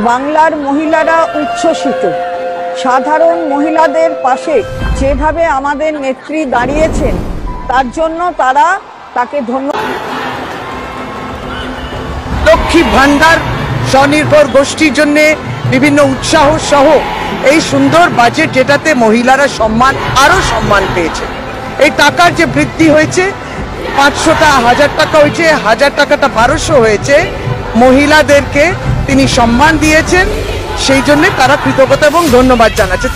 বাংলার মহিলারা উচ্ছ্বসিত। সাধারণ মহিলাদের পাশে যেভাবে আমাদের নেত্রী দাঁড়িয়েছেন তার জন্য তাকে ধন্যবাদ। লক্ষ্মী ভান্ডার, স্বনির্ভর গোষ্ঠীর জন্য বিভিন্ন উৎসাহ সহ এই সুন্দর বাজেট, যেটাতে মহিলারা আরো সম্মান পেয়েছে। এই টাকার যে বৃদ্ধি হয়েছে, 500টা 1000 টাকা হয়েছে, 1000 টাকাটা 1200 হয়েছে। মহিলাদেরকে তিনি সম্মান দিয়েছেন, সেই জন্য তারা কৃতজ্ঞতা এবং ধন্যবাদ জানাচ্ছে।